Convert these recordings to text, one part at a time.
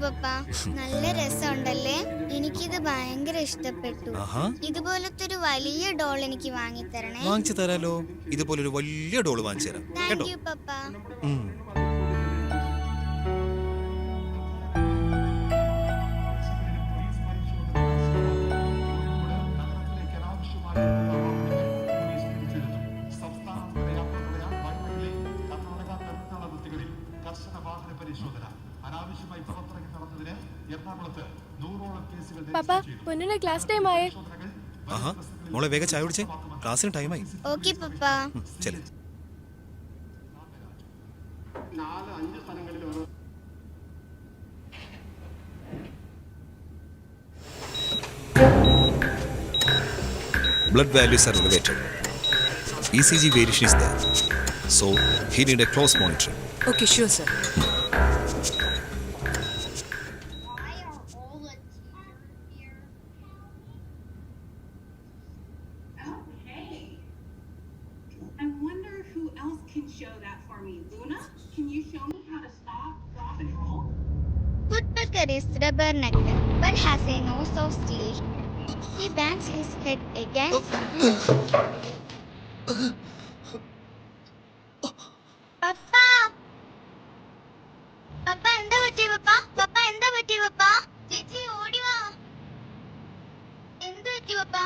പപ്പ. നല്ല രസമുണ്ടല്ലേ? എനിക്കിത് ഭയങ്കര ഇഷ്ടപ്പെട്ടു. ഇതുപോലത്തെ ഒരു വലിയ ഡോൾ എനിക്ക് വാങ്ങിത്തരണേ. വാങ്ങിച്ചു തരാലോ. ഇതുപോലൊരു വലിയ ഡോൾ വാങ്ങിച്ചു തരാം. താങ്ക് യു പപ്പ. പാപ്പ, പൊന്നിന്റെ ക്ലാസ് ടൈം ആയേ. മോളെ വേഗം ചായ കുടിച്ചേ, ക്ലാസ്സിന് ടൈമായി. ഓക്കേ പപ്പ. ചെല്. Blood values are elevated. ECG variation is there. So, he need a close monitoring. Okay, sure, sir. Woodpecker is rubber-necked but has a nose of steel. He bangs his head against. Papa! Papa, എന്താ പറ്റി പപ്പ? പപ്പ എന്താ പറ്റി പപ്പ? ചേച്ചി ഓടി വാ. എന്താ പറ്റി പപ്പ?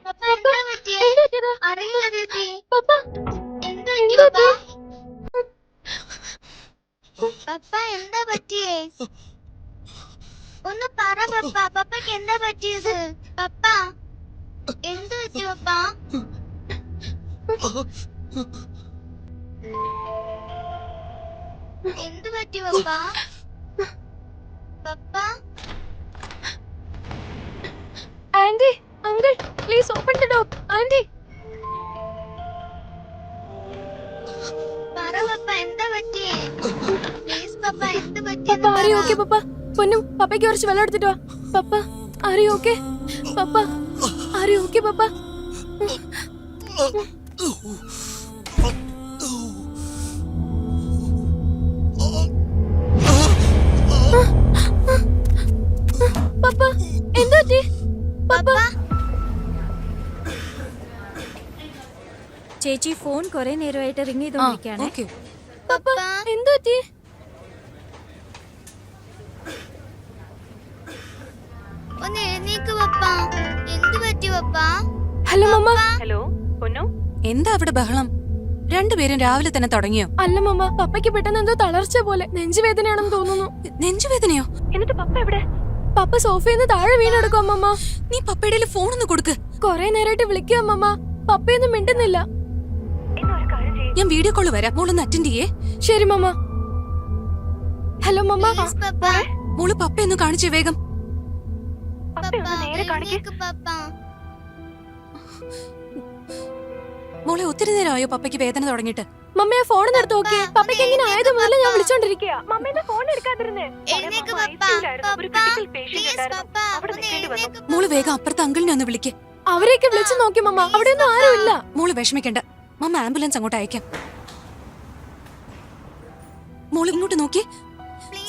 പപ്പ എന്താ പറ്റി? അറിയില്ല ചേച്ചി. പപ്പ എന്താ പറ്റി പപ്പ? പപ്പ എന്താ പറ്റിയേ? ഒന്ന് പറ പപ്പ. പപ്പയ്ക്ക് എന്താ പറ്റിയത്? പപ്പ എന്ത് പറ്റി പപ്പ? എന്ത് പറ്റി പപ്പ? പപ്പ aunty, uncle, please open the door. Aunty, പറ പപ്പ എന്താ പറ്റിയേ? പ്ലീസ് പപ്പ എന്ത് പറ്റി? പപ്പ ആർ യു ഓക്കേ? പപ്പ, പൊന്നു പപ്പയ്ക്ക് കുറച്ച് വെള്ളം എടുത്തിട്ട് വാ. പപ്പ ആർ യു ഓക്കേ? പപ്പ ആർ യു ഓക്കേ? പപ്പ പപ്പ എന്താ പറ്റി? പപ്പ ചേച്ചി ഫോൺ കുറെ നേരമായിട്ട് റിംഗ് ചെയ്തോണ്ടിരിക്കുകയാണ്. പപ്പ എന്താ പറ്റി? ഒന്ന് എഴുന്നേക്ക് പപ്പ. എന്ത് പറ്റി പപ്പ? ഹലോ മമ്മ. ഹലോ പൊന്നു, എന്താ അവിടെ ബഹളം? രണ്ടുപേരും രാവിലെ തന്നെ തുടങ്ങിയോ? അല്ല മമ്മ, പപ്പയ്ക്ക് പെട്ടെന്ന് എന്തോ തളർച്ച പോലെ നെഞ്ചുവേദനയാണെന്ന് തോന്നുന്നു. നെഞ്ചുവേദനയോ? എന്നിട്ട് പപ്പ എവിടെ? പപ്പ സോഫയിൽ നിന്ന് താഴെ വീണെടുക്കും അമ്മമ്മ. നീ പപ്പയുടെ ഫോൺ ഒന്ന് കൊടുക്ക്. കൊറേ നേരമായിട്ട് വിളിക്കുക അമ്മമ്മ, പപ്പയൊന്നും മിണ്ടുന്നില്ല. ഞാൻ വീഡിയോ കോള് വരാം, മോളൊന്ന് അറ്റൻഡ് ചെയ്യേ. ശരി മമ്മ. Hello mama. പ്ലീസ് പപ്പ. മോള് പപ്പയൊന്ന് കാണിച്ചേ വേഗം. പപ്പ എഴുന്നേക്ക് പപ്പ. മോളെ ഒത്തിരി നേരമായോ പപ്പയ്ക്ക് വേദന തുടങ്ങിയിട്ട്? മമ്മയെ ഫോൺ എടുത്ത് നോക്കിയേ. പപ്പയ്ക്ക് എങ്ങനെ ആയത് മുതലേ ഞാൻ വിളിച്ചോണ്ടിരിക്കുക. മമ്മേന്റെ ഫോൺ എടുക്കാതിരുന്നേ. എഴുന്നേക്ക് പപ്പ. പപ്പ പ്ലീസ് പപ്പ ഒന്ന് എഴുന്നേക്ക്. മോള് വേഗം അപ്പുറത്തെ അങ്കിളിനെ ഒന്ന് വിളിക്ക്. അവരെയൊക്കെ വിളിച്ചു നോക്കി മമ്മ, അവിടെയൊന്നും ആരുമില്ല. മോള് വിഷമിക്കണ്ട, മമ്മ ആംബുലൻസ് അങ്ങോട്ട് അയക്കാം. മോള് ഇങ്ങോട്ട് നോക്കി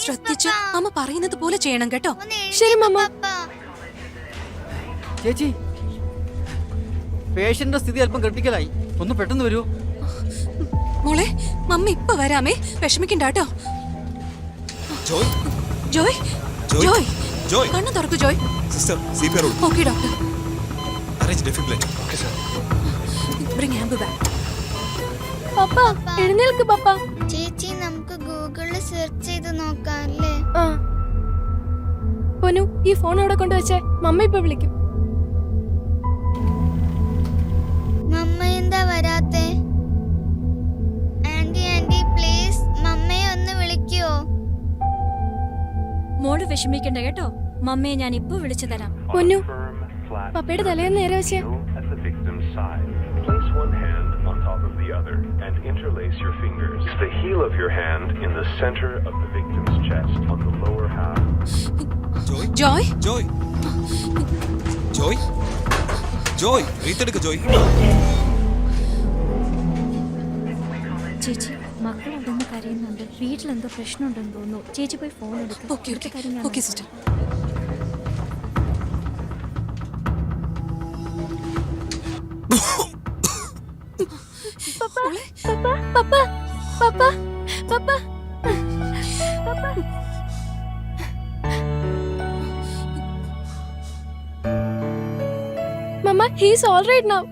ശ്രദ്ധിച്ച് അമ്മ പറയുന്നത് പോലെ ചെയ്യണം കേട്ടോ. ശരി മമ്മ. ചേച്ചി, പേഷ്യന്റിന്റെ സ്ഥിതി അല്പം ക്രിട്ടിക്കലായി, ഒന്ന് പെട്ടെന്ന് വരൂ. മോളെ മമ്മ ഇപ്പൊ വരാമേ, വിഷമിക്കണ്ട കേട്ടോ. ജോയ്, ജോയ്, ജോയ്, ജോയ് കണ്ണു തുറക്കു ജോയ്. സിസ്റ്റർ CPR കൊടുക്കൂ. Okay doctor. Arrange defibrillator. Okay sir. Bring Ambu bag. പപ്പ എഴുന്നേൽക്ക് പപ്പ. ചേച്ചി നമുക്ക് ഗൂഗിളിൽ സെർച്ച് ചെയ്ത് നോക്കാം അല്ലേ? പൊന്നു ഈ ഫോൺ അവിടെ കൊണ്ടുവച്ചേ, മമ്മ ഇപ്പൊ വിളിക്കും. മമ്മ എന്താ വരാത്തെ? ആന്റി ആന്റി പ്ലീസ് മമ്മയെ ഒന്ന് വിളിക്കോ? മോള് വിഷമിക്കണ്ട കേട്ടോ, മമ്മയെ ഞാൻ ഇപ്പൊ വിളിച്ചു തരാം. പൊന്നു പപ്പയുടെ തലേന്ന് നേരെ വെച്ചേ. Place one hand on top of the other and interlace your fingers. The heel of your hand in the center of the victim's chest on the lower half. Joy, Joy, Joy, Joy, Joy, breath എടുക്ക് Joy. ചേച്ചി മക്കൾ അവിടെ നിന്ന് കരയുന്നുണ്ട്. വീട്ടിലെന്തോ പ്രശ്നമുണ്ടെന്ന് തോന്നുന്നു. ചേച്ചി പോയി ഫോൺ എടുക്കും. Okay okay sister. പപ്പ പപ്പ പപ്പ പപ്പ പപ്പ. Mama, he's all right now.